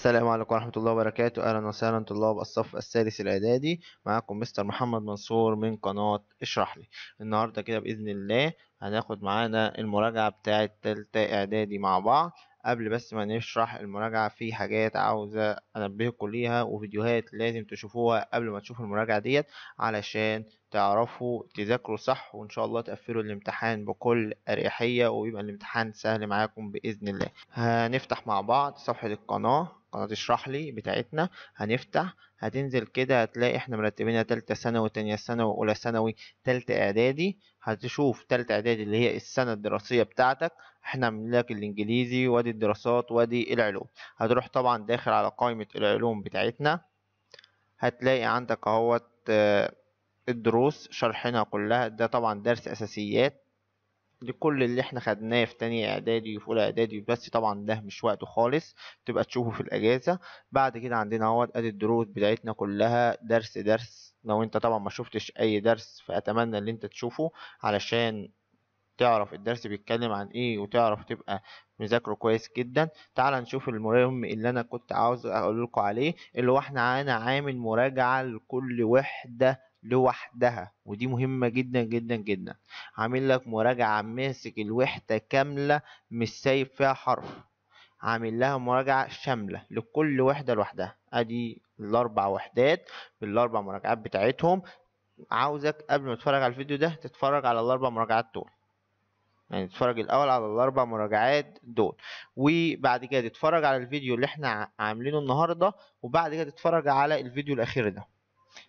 السلام عليكم ورحمة الله وبركاته. أهلا وسهلا طلاب الصف السادس الإعدادي. معكم مستر محمد منصور من قناة اشرح لي. النهاردة كده بإذن الله هناخد معانا المراجعة بتاعة تالتة إعدادي مع بعض. قبل بس ما نشرح المراجعة في حاجات عاوزة أنبهكم ليها وفيديوهات لازم تشوفوها قبل ما تشوفوا المراجعة ديت علشان تعرفوا تذاكروا صح، وإن شاء الله تقفلوا الامتحان بكل أريحية ويبقى الامتحان سهل معاكم بإذن الله. هنفتح مع بعض صفحة قناة اشرح لي بتاعتنا. هتنزل كده هتلاقي احنا مرتبينها تالتة ثانوي وتانية ثانوي وأولى ثانوي تالتة إعدادي. هتشوف تالتة إعدادي اللي هي السنة الدراسية بتاعتك. احنا عاملين لك الإنجليزي وادي الدراسات وادي العلوم. هتروح طبعا داخل على قائمة العلوم بتاعتنا، هتلاقي عندك اهوت الدروس شرحنا كلها. ده طبعا درس أساسيات لكل اللي احنا خدناه في تانية اعدادي وفي اولى اعدادي، بس طبعا ده مش وقته خالص، تبقى تشوفه في الاجازة. بعد كده عندنا اهوت ادي الدروس بتاعتنا كلها درس درس. لو انت طبعا ما شفتش اي درس فاتمنى ان انت تشوفه علشان تعرف الدرس بيتكلم عن ايه وتعرف تبقى مذاكره كويس جدا. تعال نشوف المهم اللي انا كنت عاوز اقول لكم عليه، اللي هو انا عامل مراجعة لكل وحدة لوحدها، ودي مهمة جدا جدا جدا. عامل لك مراجعة ماسك الوحدة كاملة، مش سايب فيها حرف. عامل لها مراجعة شاملة لكل وحدة لوحدها. ادي الاربع وحدات بالاربع مراجعات بتاعتهم. عاوزك قبل ما تتفرج على الفيديو ده تتفرج على الاربع مراجعات دول، يعني تتفرج الاول على الاربع مراجعات دول، وبعد كده تتفرج على الفيديو اللي احنا عاملينه النهارده، وبعد كده تتفرج على الفيديو الاخير ده.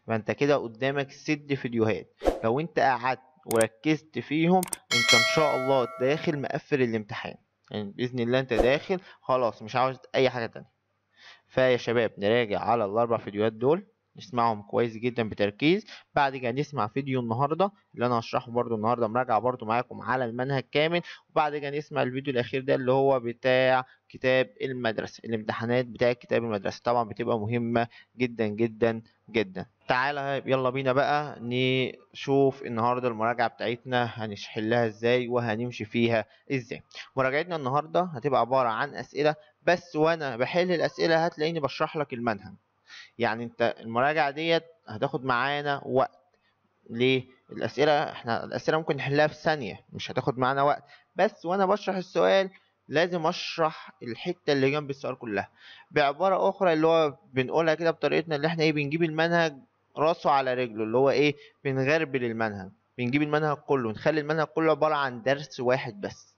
يبقى انت كده قدامك 6 فيديوهات. لو انت قعدت وركزت فيهم انت ان شاء الله داخل مقفل الامتحان، يعني باذن الله انت داخل خلاص مش عاوز اي حاجه تانية. فيا شباب نراجع على الاربع فيديوهات دول، نسمعهم كويس جدا بتركيز. بعد كده نسمع فيديو النهارده اللي انا هشرحه برضو النهارده مراجعه برضو معاكم على المنهج كامل. وبعد كده نسمع الفيديو الاخير ده اللي هو بتاع كتاب المدرسه، الامتحانات بتاع كتاب المدرسه طبعا بتبقى مهمه جدا جدا جدا. تعالى يلا بينا بقى نشوف النهارده المراجعه بتاعتنا هنحلها ازاي وهنمشي فيها ازاي. مراجعتنا النهارده هتبقى عباره عن اسئله بس، وانا بحل الاسئله هتلاقيني بشرح لك المنهج. يعني انت المراجعه ديت هتاخد معانا وقت. ليه؟ الاسئله ممكن نحلها في ثانيه، مش هتاخد معانا وقت. بس وانا بشرح السؤال لازم اشرح الحته اللي جنب السؤال كلها. بعباره اخرى اللي هو بنقولها كده بطريقتنا اللي احنا بنجيب المنهج راسه على رجله، اللي هو بنغربل المنهج. بنجيب المنهج كله، نخلي المنهج كله عباره عن درس واحد بس.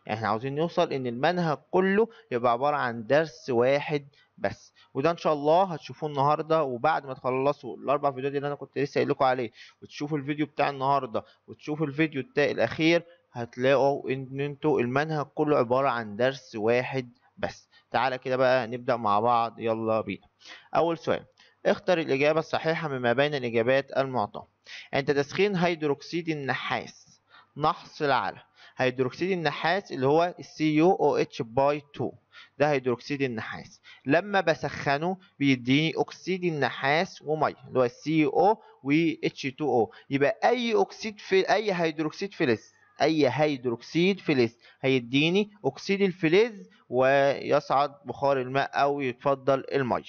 يعني احنا عاوزين نوصل ان المنهج كله يبقى عبارة عن درس واحد بس، وده ان شاء الله هتشوفوه النهارده. وبعد ما تخلصوا الاربع فيديوهات اللي انا كنت لسه قايل لكم عليه وتشوفوا الفيديو بتاع النهارده وتشوفوا الفيديو بتاع الاخير، هتلاقوا ان انتوا المنهج كله عبارة عن درس واحد بس. تعالى كده بقى نبدأ مع بعض، يلا بينا. اول سؤال، اختر الإجابة الصحيحة مما بين الإجابات المعطاة. عند تسخين هيدروكسيد النحاس نحصل على هيدروكسيد النحاس اللي هو CuOH باي 2. ده هيدروكسيد النحاس. لما بسخنه بيديني اكسيد النحاس وميه اللي هو CO و H2O. يبقى اي هيدروكسيد فلز هيديني اكسيد الفلز ويصعد بخار الماء او يتفضل الميه.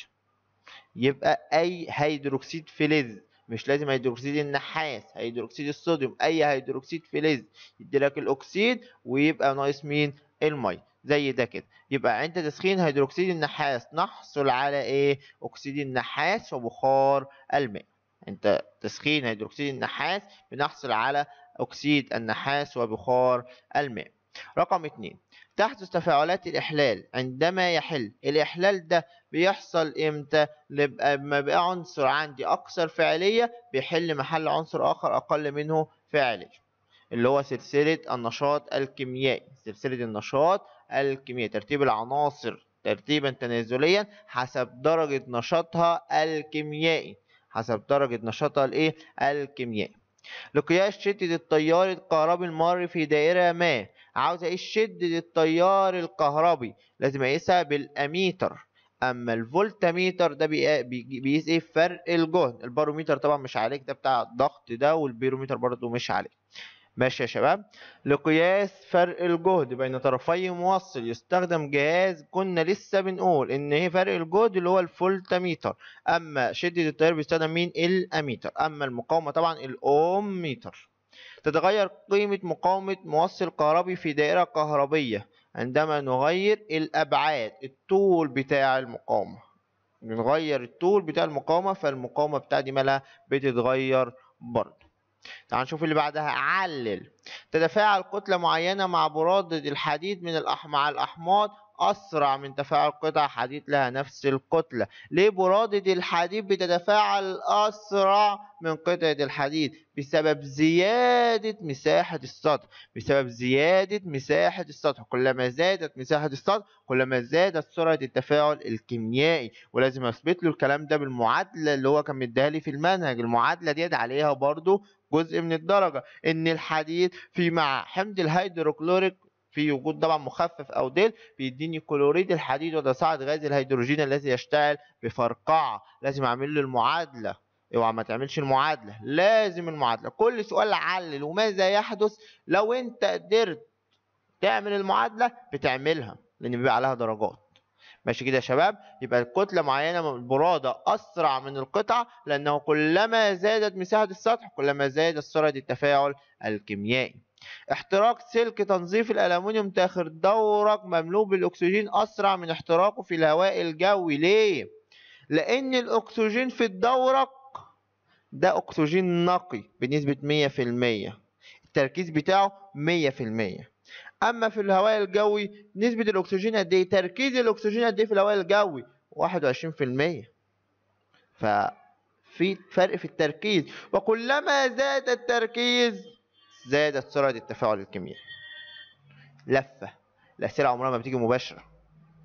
يبقى اي هيدروكسيد فلز، مش لازم هيدروكسيد النحاس، هيدروكسيد الصوديوم، اي هيدروكسيد فلز يدي لك الاكسيد ويبقى ناقص مين؟ الميه. زي ده كده. يبقى عند تسخين هيدروكسيد النحاس نحصل على اكسيد النحاس وبخار الماء. انت تسخين هيدروكسيد النحاس بنحصل على اكسيد النحاس وبخار الماء. رقم 2، تحدث تفاعلات الإحلال عندما يحل. الإحلال ده بيحصل إمتى؟ لما بقى عنصر عندي أكثر فاعلية بيحل محل عنصر آخر أقل منه فاعلية، اللي هو سلسلة النشاط الكيميائي. سلسلة النشاط الكيميائي ترتيب العناصر ترتيبا تنازليا حسب درجة نشاطها الكيميائي. حسب درجة نشاطها الكيميائي. لقياس شدة التيار الكهربي المار في دائرة ما. عاوز اقيس شدة التيار الكهربي لازم اقيسها بالاميتر. اما الفولتميتر ده بيقيس فرق الجهد. الباروميتر طبعا مش عليك، ده بتاع الضغط ده، والبيروميتر برضو مش عليك. ماشي يا شباب. لقياس فرق الجهد بين طرفي موصل يستخدم جهاز كنا لسه بنقول ان هي فرق الجهد اللي هو الفولتميتر. اما شدة التيار بيستخدم مين؟ الاميتر. اما المقاومة طبعا الاوم ميتر. تتغير قيمة مقاومة موصل كهربي في دائرة كهربية عندما نغير الابعاد، الطول بتاع المقاومة. نغير الطول بتاع المقاومة، فالمقاومة بتاعتي مالها؟ بتتغير برضه. تعال نشوف اللي بعدها. علل. تتفاعل كتلة معينة مع برادة الحديد مع الأحماض أسرع من تفاعل قطع حديد لها نفس الكتلة. ليه برادة الحديد بتتفاعل أسرع من قطعة الحديد؟ بسبب زيادة مساحة السطح. بسبب زيادة مساحة السطح. كلما زادت مساحة السطح كلما زادت سرعة التفاعل الكيميائي. ولازم أثبت له الكلام ده بالمعادلة اللي هو كان مديها لي في المنهج. المعادلة ديت عليها برضو جزء من الدرجة، ان الحديد في مع حمض الهيدروكلوريك في وجود طبعا مخفف او ديل بيديني كلوريد الحديد وتصاعد غاز الهيدروجين الذي يشتعل بفرقعة. لازم اعمل له المعادلة. اوعى ما تعملش المعادلة، لازم المعادلة. كل سؤال علل وماذا يحدث، لو انت قدرت تعمل المعادلة بتعملها لان بيبقى عليها درجات. ماشي كده يا شباب. يبقى الكتلة معينة من البرادة أسرع من القطعة لأنه كلما زادت مساحة السطح كلما زادت سرعة التفاعل الكيميائي. احتراق سلك تنظيف الألمنيوم داخل دورق مملوء بالأكسجين أسرع من احتراقه في الهواء الجوي. ليه؟ لأن الأكسجين في الدورق ده أكسجين نقي بنسبة 100%، التركيز بتاعه 100%. اما في الهواء الجوي نسبة الاكسجين قد ايه؟ تركيز الاكسجين قد ايه في الهواء الجوي؟ 21%. ففي فرق في التركيز، وكلما زاد التركيز زادت سرعة التفاعل الكيميائي. لفة. الأسئلة عمرها ما بتيجي مباشرة.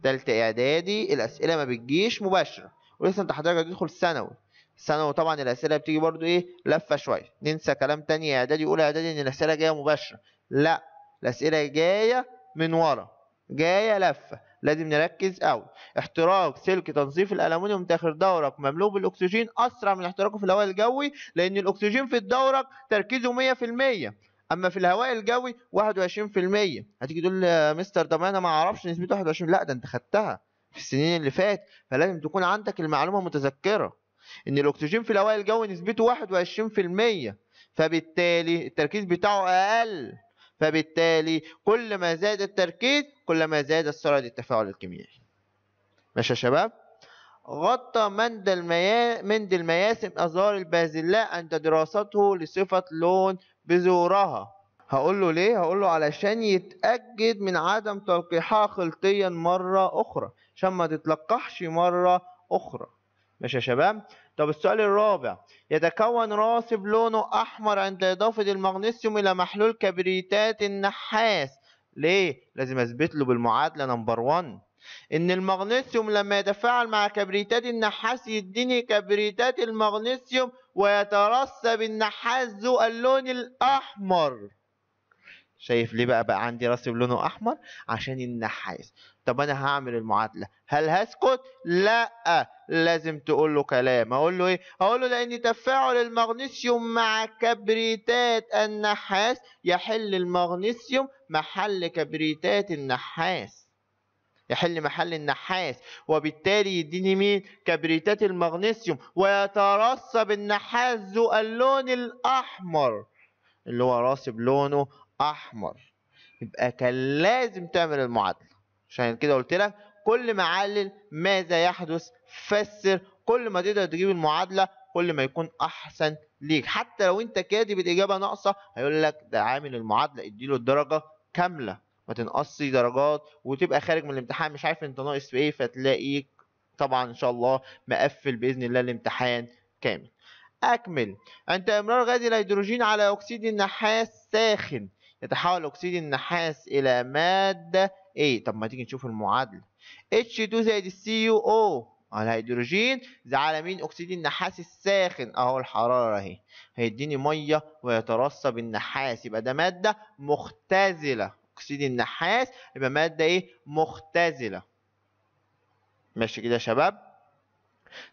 تالتة إعدادي الأسئلة ما بتجيش مباشرة، ولسه أنت حضرتك هتدخل ثانوي. ثانوي طبعا الأسئلة بتيجي برضو إيه؟ لفة شوية. ننسى كلام تاني إعدادي أولى إعدادي إن الأسئلة جاية مباشرة. لا، الأسئلة جاية من ورا، جاية لفة. لازم نركز أوي. احتراق سلك تنظيف الألمنيوم داخل دورق مملوء بالأكسجين أسرع من احتراقه في الهواء الجوي لأن الأكسجين في الدورق تركيزه 100%، أما في الهواء الجوي 21%. هتيجي تقول يا مستر طب أنا ما أعرفش نسبته 21. لا، ده أنت خدتها في السنين اللي فاتت، فلازم تكون عندك المعلومة متذكرة إن الأكسجين في الهواء الجوي نسبته 21%، فبالتالي التركيز بتاعه أقل. فبالتالي كل ما زاد التركيز كل ما زادت سرعة التفاعل الكيميائي. ماشي يا شباب. غطى مندل مياسم أزهار البازلاء عند دراسته لصفة لون بذورها. هقول له ليه؟ هقول له علشان يتأكد من عدم تلقيحها خلطيا مرة أخرى، عشان ما تتلقحش مرة أخرى. ماشي يا شباب. طب السؤال الرابع. يتكون راسب لونه أحمر عند إضافة المغنيسيوم إلى محلول كبريتات النحاس. ليه؟ لازم أثبت له بالمعادلة نمبر 1 إن المغنيسيوم لما يتفاعل مع كبريتات النحاس يديني كبريتات المغنيسيوم ويترسب النحاس ذو اللون الأحمر. شايف ليه بقى عندي راسب لونه احمر؟ عشان النحاس. طب انا هعمل المعادله، هل هسكت؟ لا، لازم تقول له كلام. اقول له ايه؟ اقول له لان تفاعل المغنيسيوم مع كبريتات النحاس يحل المغنيسيوم محل كبريتات النحاس، يحل محل النحاس، وبالتالي يديني مين؟ كبريتات المغنيسيوم، ويترسب النحاس ذو اللون الاحمر اللي هو راسب لونه احمر. يبقى كان لازم تعمل المعادله. عشان كده قلت لك كل ما علل ماذا يحدث فسر. كل ما تقدر تجيب المعادله كل ما يكون احسن ليك. حتى لو انت كاتب الاجابه ناقصه هيقول لك ده عامل المعادله، اديله الدرجه كامله، ما تنقصش درجات وتبقى خارج من الامتحان مش عارف انت ناقص في ايه، فتلاقيك طبعا ان شاء الله مقفل باذن الله الامتحان كامل. أكمل. عند إمرار غاز الهيدروجين على أكسيد النحاس ساخن يتحول أكسيد النحاس إلى مادة إيه؟ طب ما تيجي نشوف المعادلة. H2 زائد CuO الهيدروجين على مين؟ أكسيد النحاس الساخن أهو الحرارة أهي، هيديني مية ويترسب النحاس، يبقى ده مادة مختزلة. أكسيد النحاس يبقى مادة إيه؟ مختزلة. ماشي كده يا شباب.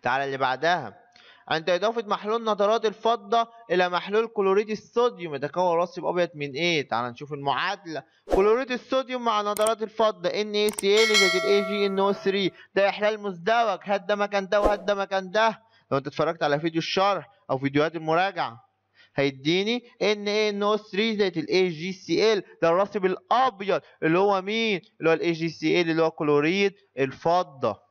تعالى اللي بعدها. عند إضافة محلول نترات الفضة إلى محلول كلوريد الصوديوم يتكون رصيف أبيض من إيه؟ تعال نشوف المعادلة. كلوريد الصوديوم مع نترات الفضة NaCl زائد AgNO3 ده إحلال مزدوج، هات ده مكان ده وهات ده مكان ده. لو أنت اتفرجت على فيديو الشرح أو فيديوهات المراجعة هيديني NaNO3 زائد AgCl ده الرصيف الأبيض اللي هو مين؟ اللي هو AgCl اللي هو كلوريد الفضة.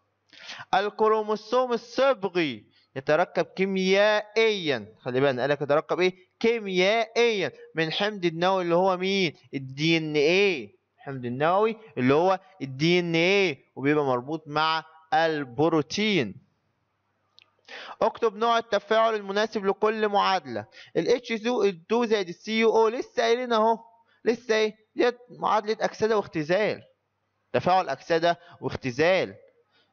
الكروموسوم الصبغي يتركب كيميائيا، خلي بالك قالك يتركب ايه؟ كيميائيا من حمض النووي اللي هو مين؟ الدي ان ايه. الحمض النووي اللي هو الدي ان ايه وبيبقى مربوط مع البروتين. اكتب نوع التفاعل المناسب لكل معادله. ال H2 زائد ال CuO لسه قايلين اهو، لسه ايه؟ ديت معادله اكسده واختزال، تفاعل اكسده واختزال.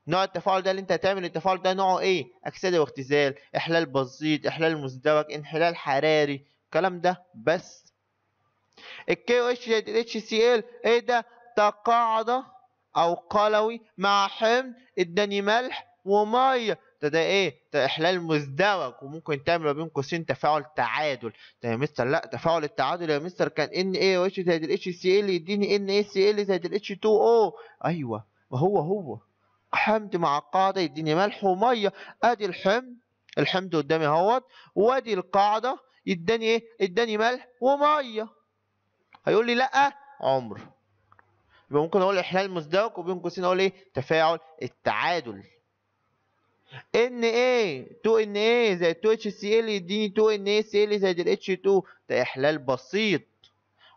نوع التفاعل ده اللي انت هتعمل التفاعل ده نوعه ايه؟ اكسده واختزال، احلال بسيط، احلال مزدوج، انحلال حراري، الكلام ده بس. الكي او اتش زائد الاتش سي ال ايه ده؟ تقاعد او قلوي مع حمض اداني ملح وميه، ده ايه؟ ده احلال مزدوج وممكن تعمل ما بين قوسين تفاعل تعادل. ده يا مستر لا، تفاعل التعادل يا مستر كان ان اي او اتش زائد الاتش سي ال يديني ان اي سي ال زائد الاتش 2 او. ايوه ما هو حمض مع قاعدة يديني ملح ومية. ادي الحمض قدامي اهوت، وادي القاعدة يداني ايه؟ اداني ملح ومية. هيقول لي لا عمر، يبقى ممكن اقول احلال مزدوج وبين قوسين اقول ايه؟ تفاعل التعادل. ان ايه 2 ان ايه زائد 2 اتش سي ال يديني 2 ان ايه سي ال زائد الاتش 2 ده احلال بسيط.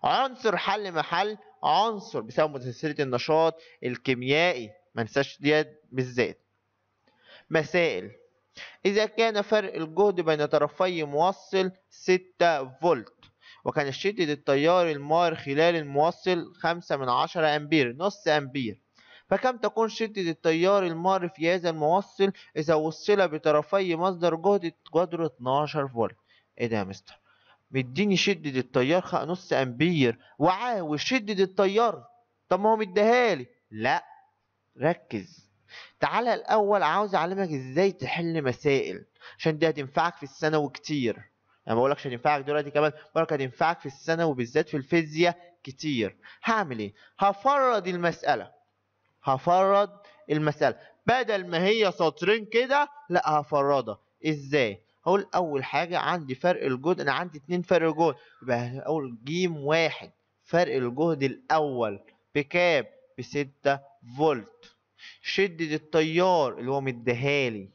عنصر حل محل عنصر بسبب متسلسلة النشاط الكيميائي، ما ننساش ديت بالذات. مسائل: إذا كان فرق الجهد بين طرفي موصل 6 فولت وكان شدة التيار المار خلال الموصل 5/10 أمبير نص أمبير، فكم تكون شدة التيار المار في هذا الموصل إذا وصل بطرفي مصدر جهد قدره 12 فولت؟ إيه ده يا مستر؟ مديني شدة التيار نص أمبير وعاوز شدة التيار، طب ما هو مديهالي. لا ركز، تعالى الأول عاوز أعلمك إزاي تحل مسائل عشان دي هتنفعك في الثانوي كتير. أنا بقولكش هتنفعك دلوقتي كمان، بقولك هتنفعك في الثانوي وبالذات في الفيزياء كتير. هعمل إيه؟ هفرد المسألة بدل ما هي سطرين كده، لا هفردها. إزاي؟ هقول أول حاجة عندي فرق الجهد، أنا عندي 2 فرق جهد، يبقى أقول جيم واحد فرق الجهد الأول بكام؟ ب6 فولت. شدة التيار اللي هو مديهالي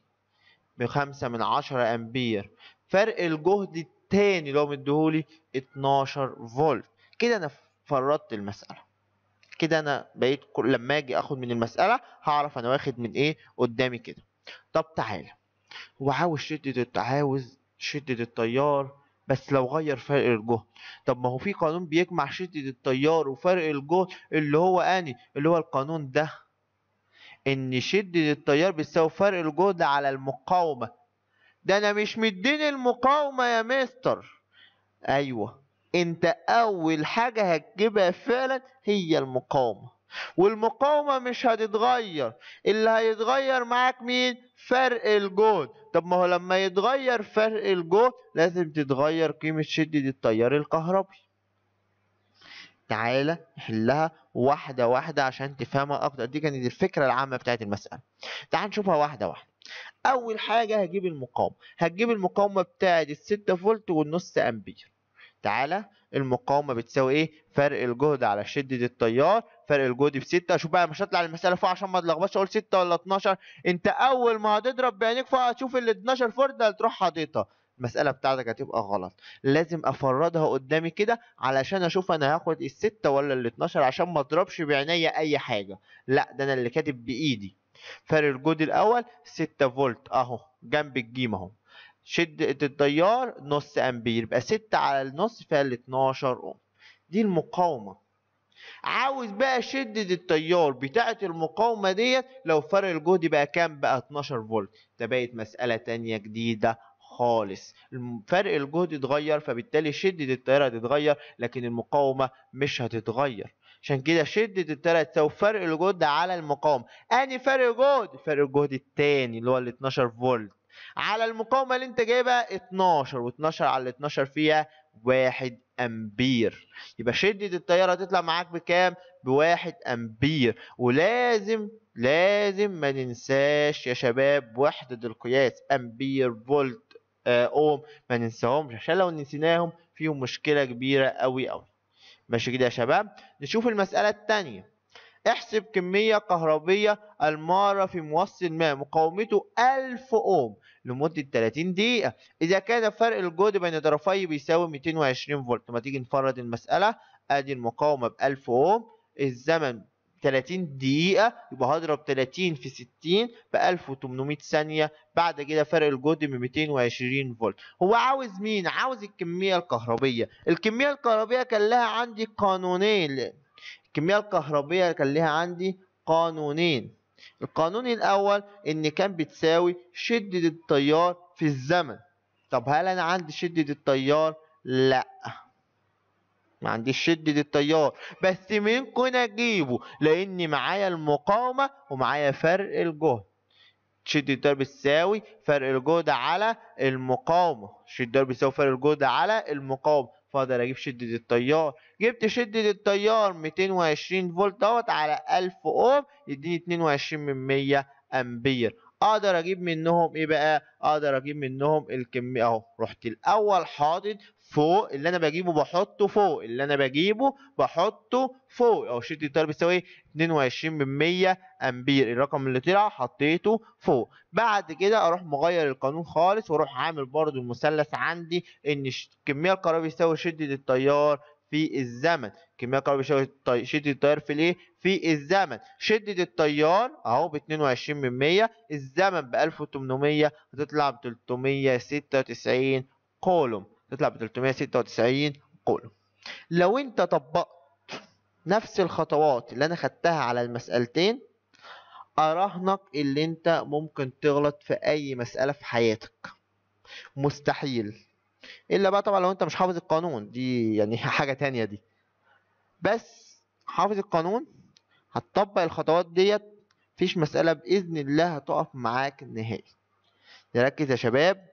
ب5/10 أمبير، فرق الجهد التاني اللي هو مديهولي 12 فولت. كده أنا فردت المسألة، كده أنا بقيت لما أجي أخد من المسألة هعرف أنا واخد من إيه قدامي كده. طب تعالى، هو عاوز شدة التيار بس لو غير فرق الجهد. طب ما هو في قانون بيجمع شدة التيار وفرق الجهد اللي هو اللي هو القانون ده، ان شدة التيار بتساوي فرق الجهد على المقاومة. ده انا مش مديني المقاومة يا مستر. ايوه، انت اول حاجة هتجيبها فعلا هي المقاومة، والمقاومة مش هتتغير، اللي هيتغير معاك مين؟ فرق الجهد. طب ما هو لما يتغير فرق الجهد لازم تتغير قيمة شدة التيار الكهربي. تعالى نحلها واحدة واحدة عشان تفهمها أكتر، دي كانت الفكرة العامة بتاعت المسألة. تعال نشوفها واحدة واحدة. أول حاجة هتجيب المقاومة بتاعت ال6 فولت والنص أمبير. تعالى المقاومة بتساوي إيه؟ فرق الجهد على شدة التيار، فرق الجهد ب6. شوف بقى مش هطلع المسألة فوق عشان ما تلخبطش أقول 6 ولا 12. أنت أول ما هتضرب بعينيك فوق هتشوف ال 12 فولت هتروح حاططها، المسألة بتاعتك هتبقى غلط. لازم افردها قدامي كده علشان اشوف انا هاخد ال6 ولا ال12 عشان ما اضربش بعينيا اي حاجة. لا ده انا اللي كاتب بايدي. فرق الجهد الاول 6 فولت اهو جنب الجيم اهو، شدة التيار نص امبير، يبقى 6 على النص فيها ال 12 اوم. دي المقاومة. عاوز بقى شدة التيار بتاعة المقاومة ديت لو فرق الجهد بقى كام؟ بقى 12 فولت. ده بقت مسألة تانية جديدة خالص. فرق الجهد اتغير فبالتالي شدة التيار هتتغير لكن المقاومة مش هتتغير. عشان كده شدة التيار هتساوي فرق الجهد على المقاومة. انهي فرق جهد؟ فرق الجهد التاني اللي هو ال 12 فولت. على المقاومة اللي انت جايبها 12، و12 على 12 فيها 1 أمبير. يبقى شدة التيار هتطلع معاك بكام؟ ب1 أمبير. ولازم ما ننساش يا شباب وحدة القياس، أمبير، فولت، أوم، ما ننساهمش عشان لو نسيناهم فيهم مشكلة كبيرة أوي أوي. ماشي كده يا شباب؟ نشوف المسألة التانية. احسب كمية كهربية المارة في موصل ما مقاومته 1000 أوم لمدة 30 دقيقة، إذا كان فرق الجهد بين طرفيه بيساوي 220 فولت. ما تيجي نفرد المسألة. أدي المقاومة ب 1000 أوم، الزمن 30 دقيقة، يبقى هضرب 30 في 60 ب 1800 ثانية. بعد كده فرق الجهد ب 220 فولت. هو عاوز مين؟ عاوز الكمية الكهربية. الكمية الكهربية كان لها عندي قانونين. الكمية الكهربية كان لها عندي قانونين. القانون الأول إن كان بتساوي شدة التيار في الزمن. طب هل أنا عندي شدة التيار؟ لأ، ما عنديش شدة التيار، بس ممكن أجيبه لأن معايا المقاومة ومعايا فرق الجهد. شدة التيار بتساوي فرق الجهد على المقاومة، شدة التيار بتساوي فرق الجهد على المقاومة، فاقدر اجيب شدة التيار. جبت شدة التيار 220 فولت دوت على 1000 اوم يديني 22 من 100 امبير. اقدر اجيب منهم ايه بقى؟ اقدر اجيب منهم الكمية اهو. رحت الاول حاطط فوق اللي انا بجيبه بحطه فوق، اللي انا بجيبه بحطه فوق، او شدة التيار بتساوي 22 من 100 امبير. الرقم اللي طلع حطيته فوق. بعد كده اروح مغير القانون خالص واروح عامل برضو المثلث عندي ان الكميه الكهربائيه بيساوي شده التيار في الزمن. الكميه الكهربائيه بيساوي شده التيار في الايه؟ في الزمن. شده التيار اهو ب 22 من 100، الزمن ب 1800، هتطلع ب 396 كولوم. تطلع ب 396 كولوم. لو انت طبقت نفس الخطوات اللي انا خدتها على المسألتين، اراهنك اللي انت ممكن تغلط في اي مسألة في حياتك، مستحيل. الا بقى طبعا لو انت مش حافظ القانون، دي يعني حاجة تانية دي. بس حافظ القانون، هتطبق الخطوات ديت، مفيش مسألة بإذن الله هتقف معاك نهائي. نركز يا شباب،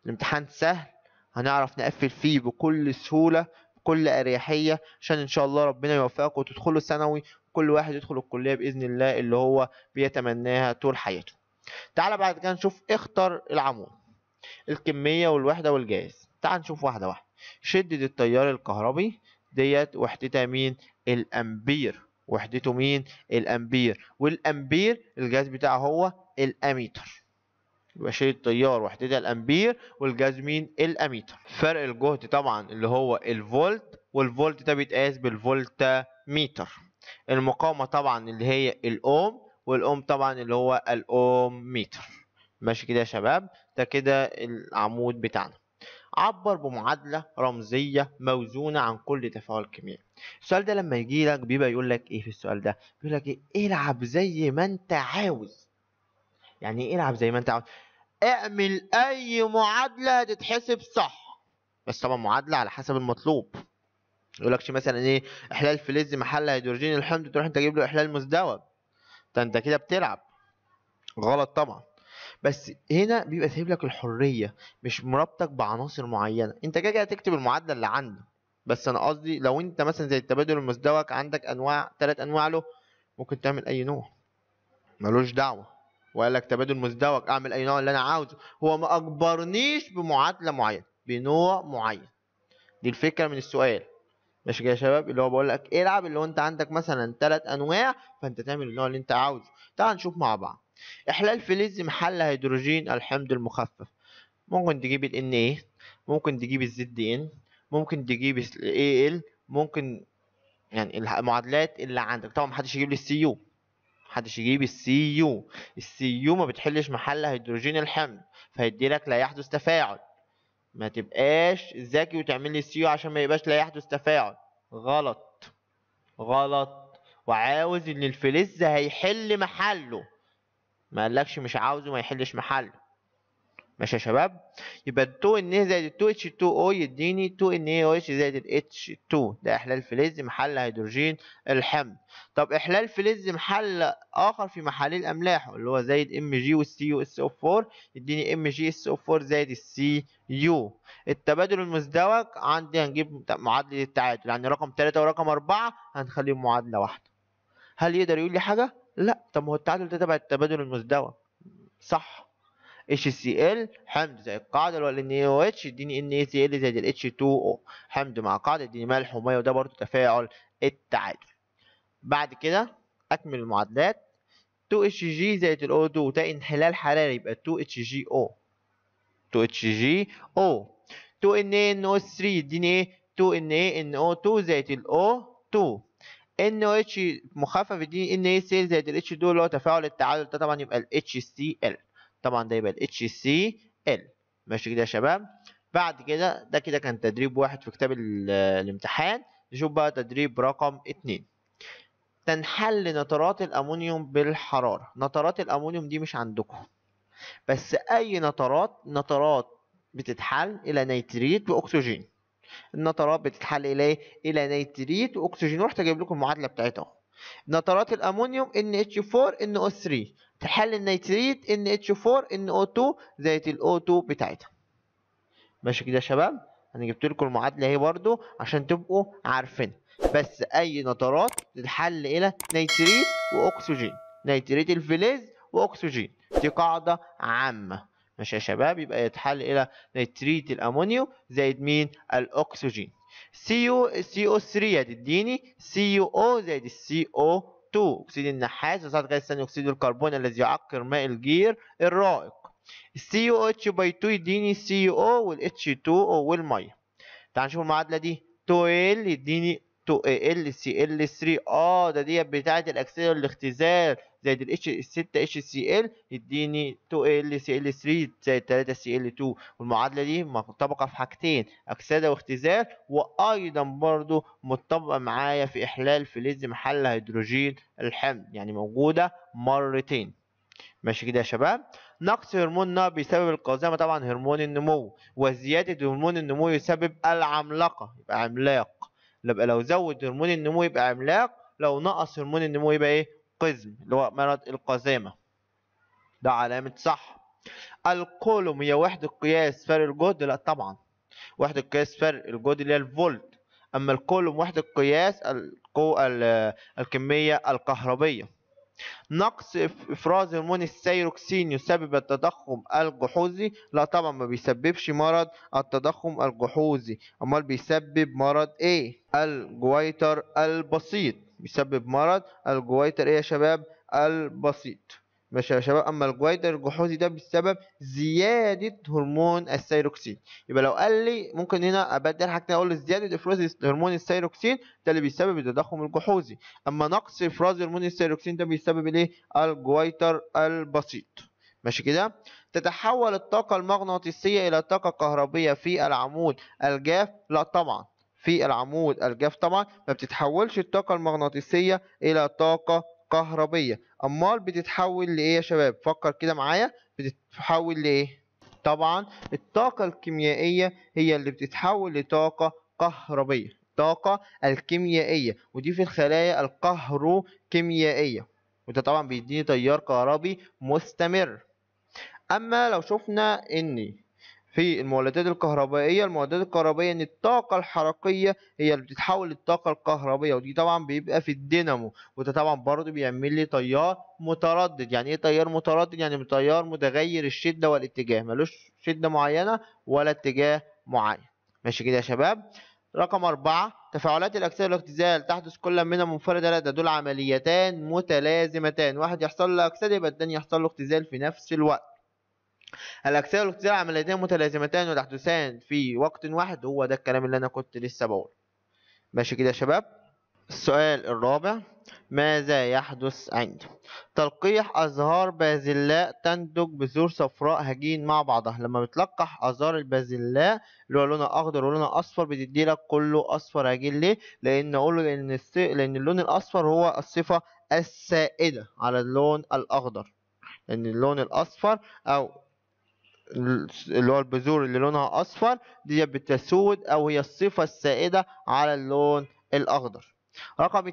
الامتحان سهل، هنعرف نقفل فيه بكل سهولة بكل أريحية، عشان إن شاء الله ربنا يوفقك وتدخلوا ثانوي، كل واحد يدخل الكلية بإذن الله اللي هو بيتمناها طول حياته. تعالى بعد كده نشوف اختر العمود، الكمية والوحدة والجاز. تعال نشوف واحدة واحدة. شدة التيار الكهربي ديت وحدتها مين؟ الأمبير. وحدته مين؟ الأمبير. والأمبير الجاز بتاعه هو الأميتر. يبقى شدة التيار وحدتها الأمبير، والجاز مين؟ الأميتر. فرق الجهد طبعا اللي هو الفولت، والفولت ده بيتقاس بالفولت ميتر. المقاومة طبعا اللي هي الأوم، والأوم طبعا اللي هو الأوم ميتر. ماشي كده يا شباب؟ ده كده العمود بتاعنا. عبر بمعادلة رمزية موزونة عن كل تفاعل كيميائي. السؤال ده لما يجي لك بيبقى يقول لك ايه في السؤال ده؟ بيقول لك ايه؟ العب زي ما انت عاوز. يعني ايه العب زي ما انت عاوز؟ اعمل اي معادلة تتحسب صح، بس طبعا معادلة على حسب المطلوب. يقولكش مثلا ايه؟ احلال فلز محل هيدروجين الحمض تروح انت تجيب له احلال مزدوج، ده انت كده بتلعب. غلط طبعا. بس هنا بيبقى سايب لك الحريه، مش مربطك بعناصر معينه. انت كده كده هتكتب المعادله اللي عندك، بس انا قصدي لو انت مثلا زي التبادل المزدوج عندك انواع، 3 انواع له، ممكن تعمل اي نوع ملوش دعوه. وقال لك تبادل مزدوج اعمل اي نوع اللي انا عاوزه، هو ما اجبرنيش بمعادله معينه بنوع معين. دي الفكره من السؤال. ماشي كده يا شباب؟ اللي هو بقول لك العب، اللي هو انت عندك مثلا 3 انواع فانت تعمل النوع اللي انت عاوزه. تعال نشوف مع بعض. احلال فلز محل هيدروجين الحمض المخفف، ممكن تجيب ال Na، ممكن تجيب ال ZN، ممكن تجيب ال Al، ممكن يعني المعادلات اللي عندك. طبعا محدش يجيب لي الCu، محدش يجيب الCu. الCu ما بتحلش محل هيدروجين الحمض، فهيدي لك لا يحدث تفاعل. ما تبقاش ذكي وتعمل لي الCu عشان ما يبقاش لا يحدث تفاعل. غلط، غلط. وعاوز ان الفلز هيحل محله، ما قالكش مش عاوزه ما يحلش محله. ماشي يا شباب. يبقى 2 ان زائد 2 اتش 2 او يديني 2 ان اي او اتش زائد الاتش 2. ده احلال فلز محل هيدروجين الحمض. طب احلال فلز محل اخر في محاليل املاح اللي هو زائد ام جي والسي يو اس او 4 يديني ام جي اس او 4 زائد السي يو. التبادل المزدوج عندي هنجيب معادله التعادل، يعني رقم 3 ورقم 4 هنخليهم معادله واحده. هل يقدر يقول لي حاجه؟ لا. طب ما هو التعادل ده تبع التبادل المزدوج. صح. HCl حمض زائد القاعدة اللي هو ال NaOH يديني NaCl زائد ال H2O. حمض مع قاعدة يديني ملح ومية، وده برضو تفاعل التعادل. بعد كده أكمل المعادلات. 2Hg زائد ال O2 ده انحلال حراري يبقى 2HgO. 2HgO. 2NaNO3 يديني ايه؟ 2NaNO2 زائد ال O2. NOH مخفف يديني NaCl زائد ال H2 اللي هو تفاعل التعادل، ده طبعا يبقى ال HCl. طبعا ده يبقى ال HCl. ماشي كده يا شباب. بعد كده ده كده كان تدريب واحد في كتاب الامتحان. نشوف بقى تدريب رقم 2. تنحل نترات الأمونيوم بالحرارة. نترات الأمونيوم دي مش عندكم، بس أي نترات بتتحل إلى نيتريت وأكسجين. النترات بتتحل إلى نيتريت وأكسجين، ورحت أجيب لكم المعادلة بتاعتها أهو. نترات الأمونيوم NH4 NO3 تحل النيتريت NH4 NO2 زائد ال O2 بتاعتها. ماشي كده يا شباب. انا جبت لكم المعادله اهي برضو عشان تبقوا عارفينها. بس اي نترات تتحل الى نيتريت واكسجين، نيتريت الفلز واكسجين، دي قاعده عامه. ماشي يا شباب. يبقى يتحل الى نيتريت الامونيوم زائد مين؟ الاكسجين. CO3 هتديني CuO زائد CO2 اكسيد النحاس وساعة غاز ثاني اكسيد الكربون الذي يعكر ماء الجير الرائق. السي يو اتش باي 2 يديني سي يو او والاتش 2 او والميه. تعال نشوف المعادله دي. 2 ال يديني 2 ال سي ال 3. ده دي بتاعه الاكسده والاختزال زائد ال 6 اتش سي ال يديني 2 ال سي ال 3 زائد 3 سي ال 2. والمعادله دي مطبقه في حاجتين، اكسده واختزال، وايضا برضو مطبقه معايا في احلال فلز محل هيدروجين الحمض، يعني موجوده مرتين. ماشي كده يا شباب. نقص هرمون ن بيسبب القزامة، طبعا هرمون النمو، وزيادة هرمون النمو يسبب العملاقة يبقى عملاق. يبقى لو زود هرمون النمو يبقى عملاق، لو نقص هرمون النمو يبقى ايه؟ قزم، اللي هو مرض القزامة. ده علامة صح. الكولوم هي وحدة قياس فرق الجهد؟ لا طبعا. وحدة قياس فرق الجهد اللي هي الفولت. اما الكولوم وحدة قياس الكمية الكهربية. نقص افراز هرمون الثيروكسين يسبب التضخم الجحوظي؟ لا طبعا، ما بيسببش مرض التضخم الجحوظي. امال بيسبب مرض ايه؟ الجويتر البسيط. بيسبب مرض الجويتر ايه يا شباب؟ البسيط. ماشي يا شباب. اما الجويتر الجحوظي ده بسبب زياده هرمون الثيروكسين. يبقى لو قال لي ممكن هنا ابدل حاجتين، اقول له زياده افراز هرمون الثيروكسين ده اللي بيسبب التضخم الجحوظي، اما نقص افراز هرمون الثيروكسين ده بيسبب الايه؟ الجويتر البسيط. ماشي كده. تتحول الطاقه المغناطيسيه الى طاقه كهربيه في العمود الجاف؟ لا طبعا. في العمود الجاف طبعا ما بتتحولش الطاقه المغناطيسيه الى طاقه كهربيه. امال بتتحول لايه يا شباب؟ فكر كده معايا. بتتحول لايه؟ طبعا الطاقه الكيميائيه هي اللي بتتحول لطاقه كهربيه. الطاقة الكيميائية، ودي في الخلايا الكهروكيميائية، وده طبعا بيديني تيار كهربي مستمر. أما لو شفنا إن في المولدات الكهربائية، المولدات الكهربائية إن الطاقة الحركية هي اللي بتتحول للطاقة الكهربية، ودي طبعا بيبقى في الدينامو، وده طبعا برضه بيعمل لي تيار متردد. يعني إيه تيار متردد؟ يعني تيار متغير الشدة والاتجاه، ملوش شدة معينة ولا اتجاه معين. ماشي كده يا شباب. رقم 4. تفاعلات الأكسدة والاختزال تحدث كل منها منفردة؟ لا، ده دول عمليتان متلازمتان، واحد يحصل له أكسدة يبقى التاني يحصل له اختزال في نفس الوقت. الأكسدة والاختزال عمليتان متلازمتان وتحدثان في وقت واحد، هو ده الكلام اللي أنا كنت لسه بقوله. ماشي كده يا شباب. السؤال الرابع. ماذا يحدث عند تلقيح أزهار بازلاء تنتج بذور صفراء هجين مع بعضها؟ لما بتلقح أزهار البازلاء اللي هو لونها أخضر ولونها أصفر بتدي لك كله أصفر هجين. ليه؟ لأن أقوله لأن اللون الأصفر هو الصفة السائدة على اللون الأخضر، لأن اللون الأصفر أو اللي هو البذور اللي لونها أصفر دي بتسود أو هي الصفة السائدة على اللون الأخضر. رقم 2،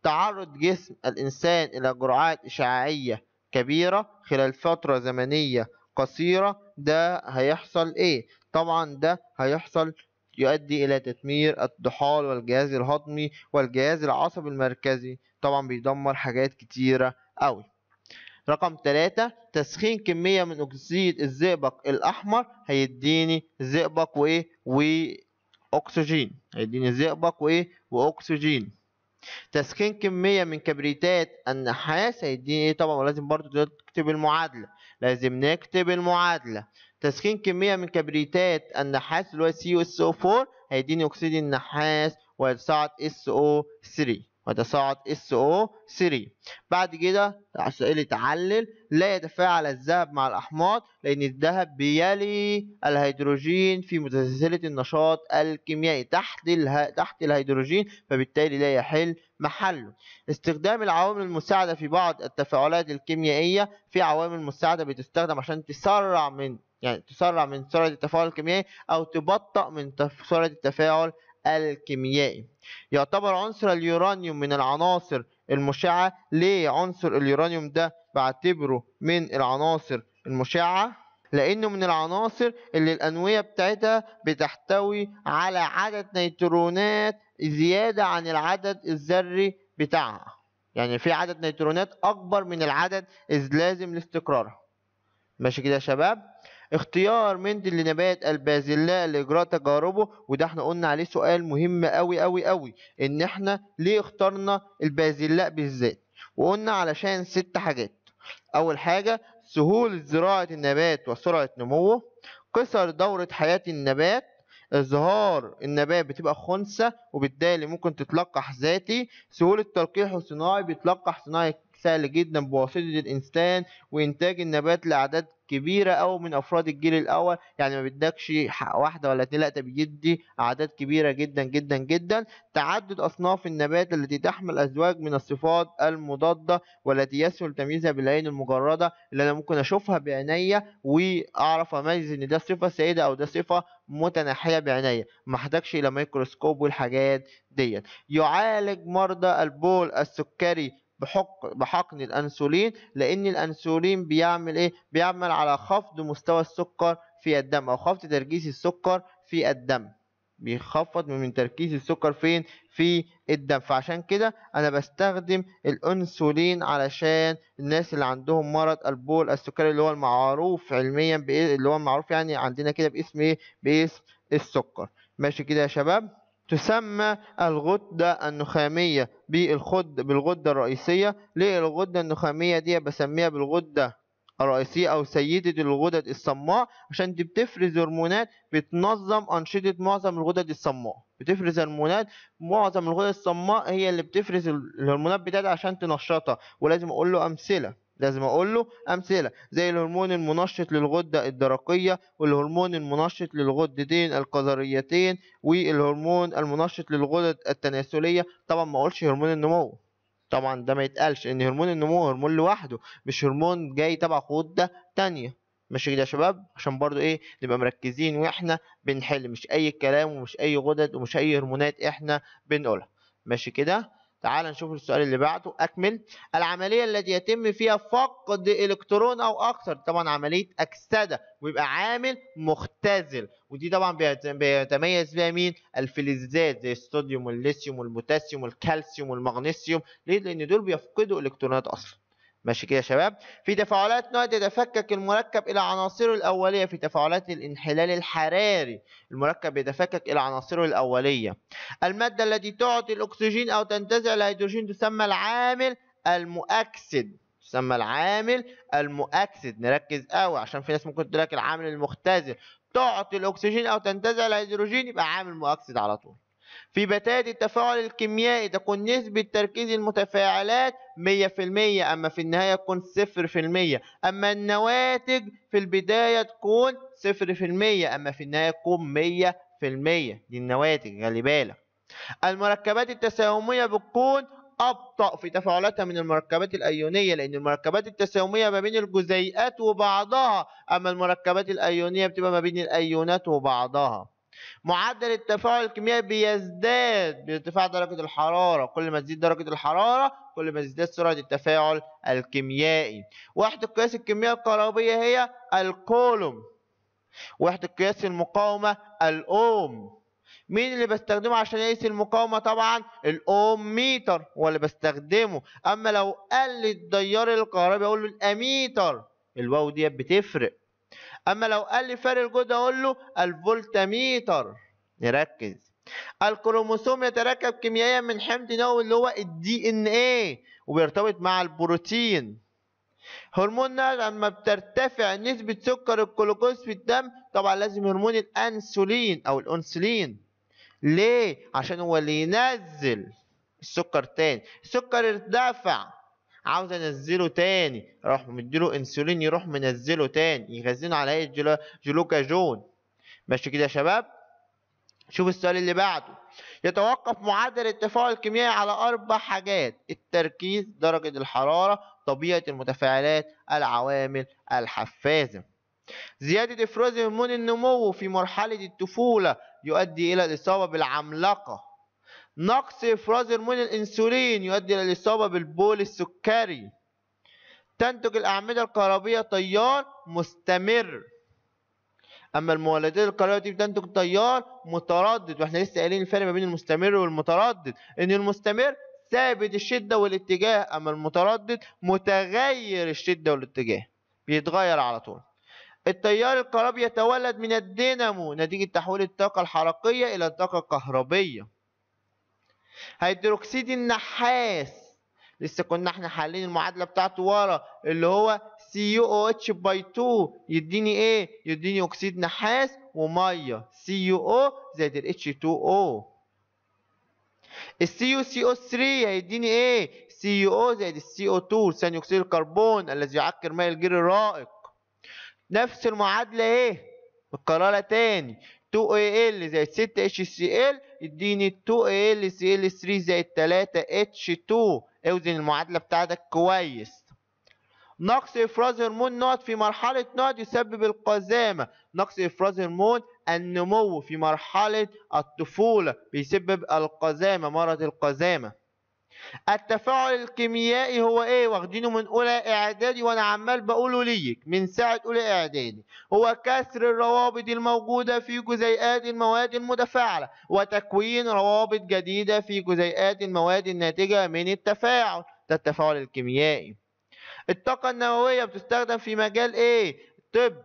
تعرض جسم الإنسان إلى جرعات إشعاعية كبيرة خلال فترة زمنية قصيرة، ده هيحصل إيه؟ طبعا ده هيحصل يؤدي إلى تدمير الطحال والجهاز الهضمي والجهاز العصبي المركزي، طبعا بيدمر حاجات كتيرة أوي. رقم 3، تسخين كمية من أكسيد الزئبق الأحمر هيديني زئبق وأكسجين، هيديني زئبق وأكسجين. تسخين كمية من كبريتات النحاس هيديني ايه؟ طبعا ولازم برضو تكتب المعادلة، لازم نكتب المعادلة. تسخين كمية من كبريتات النحاس اللي هو CuSO4 هيديني أكسيد النحاس ويتصاعد SO3. بعد كده سؤال تعلل، لا يتفاعل الذهب مع الأحماض لأن الذهب بيلي الهيدروجين في متسلسلة النشاط الكيميائي تحت الهيدروجين، فبالتالي لا يحل محله. استخدام العوامل المساعدة في بعض التفاعلات الكيميائية، في عوامل مساعدة بتستخدم عشان تسرع من سرعة التفاعل الكيميائي أو تبطئ من سرعة التفاعل الكيميائي. يعتبر عنصر اليورانيوم من العناصر المشعة. ليه عنصر اليورانيوم ده بعتبره من العناصر المشعة؟ لأنه من العناصر اللي الأنوية بتاعتها بتحتوي على عدد نيوترونات زيادة عن العدد الذري بتاعها، يعني في عدد نيوترونات أكبر من العدد اللازم لاستقرارها. ماشي كده يا شباب؟ اختيار مندل لنبات البازلاء لإجراء تجاربه، وده احنا قلنا عليه سؤال مهم أوي أوي أوي، إن احنا ليه اخترنا البازلاء بالذات؟ وقلنا علشان 6 حاجات. أول حاجة سهولة زراعة النبات وسرعة نموه، قصر دورة حياة النبات، إظهار النبات بتبقى خنثى وبالتالي ممكن تتلقح ذاتي، سهولة تلقيحه صناعي، بيتلقح صناعي سهل جدا بواسطة الإنسان، وإنتاج النبات لأعداد كبيرة أو من أفراد الجيل الأول، يعني ما بدكش واحدة ولا 2، لا ده بيدي أعداد كبيرة جدا جدا جدا. تعدد أصناف النبات التي تحمل أزواج من الصفات المضادة والتي يسهل تمييزها بالعين المجردة، اللي أنا ممكن أشوفها بعينيا وأعرف أميز إن ده صفة سائدة أو ده صفة متناحية بعينيا، ما احتاجش إلى ميكروسكوب والحاجات ديت. يعالج مرضى البول السكري بحقن الأنسولين، لأن الأنسولين بيعمل إيه؟ بيعمل على خفض مستوى السكر في الدم أو خفض تركيز السكر في الدم، بيخفض من تركيز السكر فين؟ في الدم. فعشان كده أنا بستخدم الأنسولين علشان الناس اللي عندهم مرض البول السكري اللي هو المعروف علميا اللي هو المعروف يعني عندنا كده باسم إيه؟ باسم السكر. ماشي كده يا شباب؟ تسمى الغدة النخامية بالغدة الرئيسية. ليه الغدة النخامية دي بسميها بالغدة الرئيسية أو سيدة الغدد الصماء؟ عشان دي بتفرز هرمونات بتنظم أنشطة معظم الغدد الصماء، بتفرز هرمونات معظم الغدد الصماء هي اللي بتفرز الهرمونات بتاعتها عشان تنشطها. ولازم أقول له أمثلة زي الهرمون المنشط للغدة الدرقية، والهرمون المنشط للغدتين القذريتين، والهرمون المنشط للغدد التناسلية. طبعا ما اقولش هرمون النمو، طبعا ده ما يتقالش، ان هرمون النمو هرمون لوحده مش هرمون جاي تبع غدة تانية. ماشي كده يا شباب؟ عشان برضو ايه نبقى مركزين واحنا بنحل، مش اي كلام ومش اي غدد ومش اي هرمونات احنا بنقولها. ماشي كده؟ تعال نشوف السؤال اللي بعده. أكمل. العملية التي يتم فيها فقد إلكترون أو أكثر، طبعا عملية أكسدة، ويبقى عامل مختزل، ودي طبعا بيتميز بها مين؟ الفلزات زي الصوديوم والليثيوم والبوتاسيوم والكالسيوم والمغنيسيوم. ليه؟ لأن دول بيفقدوا إلكترونات أصلا. ماشي كده يا شباب؟ في تفاعلات نوع يتفكك المركب إلى عناصره الأولية. في تفاعلات الانحلال الحراري المركب يتفكك إلى عناصره الأولية. المادة التي تعطي الأكسجين أو تنتزع الهيدروجين تسمى العامل المؤكسد. نركز قوي عشان في ناس ممكن تقول لك العامل المختزل. تعطي الأكسجين أو تنتزع الهيدروجين يبقى عامل مؤكسد على طول. في بداية التفاعل الكيميائي تكون نسبة تركيز المتفاعلات 100%، أما في النهاية تكون 0%. أما النواتج في البداية تكون 0%، أما في النهاية تكون 100%. دي النواتج، خلي بالك. المركبات التساهمية بتكون أبطأ في تفاعلاتها من المركبات الأيونية، لأن المركبات التساهمية ما بين الجزيئات وبعضها، أما المركبات الأيونية بتبقى ما بين الأيونات وبعضها. معدل التفاعل الكيميائي بيزداد بارتفاع درجة الحرارة، كل ما تزيد درجة الحرارة كل ما تزداد سرعة التفاعل الكيميائي. وحدة قياس الكمية الكهربية هي الكولوم. وحدة قياس المقاومة الأوم. مين اللي بستخدمه عشان اقيس المقاومة؟ طبعا الأوم ميتر هو اللي بستخدمه. أما لو قال لي التيار الكهربي أقول له الأميتر، الواو دي بتفرق. أما لو قال لي فرق الجهد أقول له الفولتميتر. نركز. الكروموسوم يتركب كيميائيا من حمض نووي اللي هو الدي ان ايه، وبيرتبط مع البروتين. هرموننا لما بترتفع نسبة سكر الجلوكوز في الدم طبعا لازم هرمون الانسولين او الانسولين. ليه؟ عشان هو اللي ينزل السكر تاني. السكر ارتفع عاوز انزله تاني، اروح مديله انسولين يروح منزله تاني، يخزنه على هيئة جلوكاجون. ماشي كده يا شباب؟ شوف السؤال اللي بعده. يتوقف معدل التفاعل الكيميائي على 4 حاجات: التركيز، درجة الحرارة، طبيعة المتفاعلات، العوامل الحفازة. زيادة إفراز هرمون النمو في مرحلة الطفولة يؤدي إلى الإصابة بالعملاقة. نقص إفراز هرمون الأنسولين يؤدي إلى الإصابة بالبول السكري. تنتج الأعمدة الكهربية تيار مستمر. أما المولدات الكهربية دي بتنتج تيار متردد، وإحنا لسه قايلين الفرق ما بين المستمر والمتردد، إن المستمر ثابت الشدة والاتجاه، أما المتردد متغير الشدة والاتجاه، بيتغير على طول. التيار الكهربي يتولد من الدينامو نتيجة تحويل الطاقة الحركية إلى طاقة كهربية. هيدروكسيد النحاس لسه كنا احنا حالين المعادلة بتاعته ورا، اللي هو CuOH باي 2 يديني ايه؟ يديني اكسيد نحاس وميه، CuO زائد ال H2O. ال CuCO3 هيديني ايه؟ CuO زائد ال CO2 ثاني اكسيد الكربون الذي يعكر ماء الجير الرائق. نفس المعادلة ايه؟ متكررة تاني، 2Al زائد 6HCl يديني 2AlCl3 زائد 3H2. اوزن المعادلة بتاعتك كويس. نقص إفراز هرمون نقط في مرحلة نقط يسبب القزامة. نقص إفراز هرمون النمو في مرحلة الطفولة بيسبب القزامة، مرض القزامة. التفاعل الكيميائي هو ايه؟ واخدينه من اولى اعدادي وانا عمال بقوله ليك من ساعة اولى اعدادي. هو كسر الروابط الموجودة في جزيئات المواد المتفاعلة وتكوين روابط جديدة في جزيئات المواد الناتجة من التفاعل. ده التفاعل الكيميائي. الطاقة النووية بتستخدم في مجال ايه؟ طب.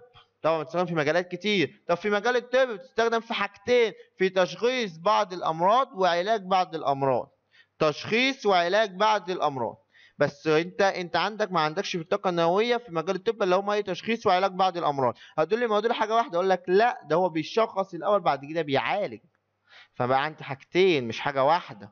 طبعا بتستخدم في مجالات كتير. طب في مجال الطب بتستخدم في حاجتين: في تشخيص بعض الامراض وعلاج بعض الامراض. تشخيص وعلاج بعض الامراض. بس انت عندك ما عندكش في الطاقه النوويه في مجال الطب اللي هم ايه؟ تشخيص وعلاج بعض الامراض. هتقول لي ما هو دول حاجه واحده، اقول لك لا، ده هو بيشخص الاول بعد كده بيعالج. فبقى عندي حاجتين مش حاجه واحده.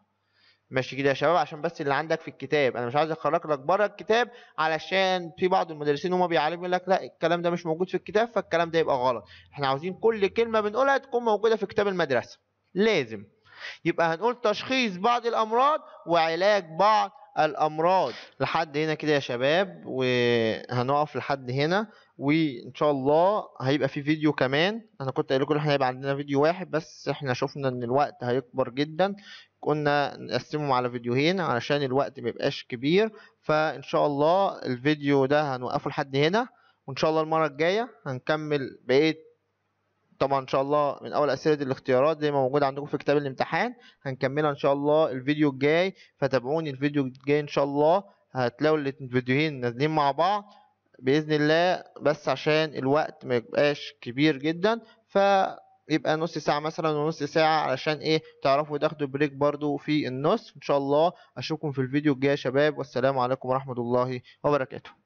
ماشي كده يا شباب؟ عشان بس اللي عندك في الكتاب، انا مش عايز اخرج لك بره الكتاب، علشان في بعض المدرسين هم بيعلموا يقول لك لا الكلام ده مش موجود في الكتاب، فالكلام ده يبقى غلط. احنا عاوزين كل كلمه بنقولها تكون موجوده في كتاب المدرسه. لازم يبقى هنقول تشخيص بعض الامراض وعلاج بعض الامراض. لحد هنا كده يا شباب، وهنقف لحد هنا، وان شاء الله هيبقى في فيديو كمان. انا كنت قايل لكم هيبقى عندنا فيديو واحد بس احنا شفنا ان الوقت هيكبر جدا، كنا نقسمهم على فيديوهين علشان الوقت ميبقاش كبير. فان شاء الله الفيديو ده هنوقفه لحد هنا، وان شاء الله المرة الجاية هنكمل بقية طبعا ان شاء الله من اول اسئله الاختيارات زي ما موجود عندكم في كتاب الامتحان. هنكملها ان شاء الله الفيديو الجاي، فتابعوني الفيديو الجاي ان شاء الله. هتلاقوا الفيديوهين نازلين مع بعض باذن الله، بس عشان الوقت ما يبقاش كبير جدا فيبقى نص ساعه مثلا ونص ساعه، علشان ايه؟ تعرفوا تاخدوا بريك برضو في النص. ان شاء الله اشوفكم في الفيديو الجاي يا شباب، والسلام عليكم ورحمه الله وبركاته.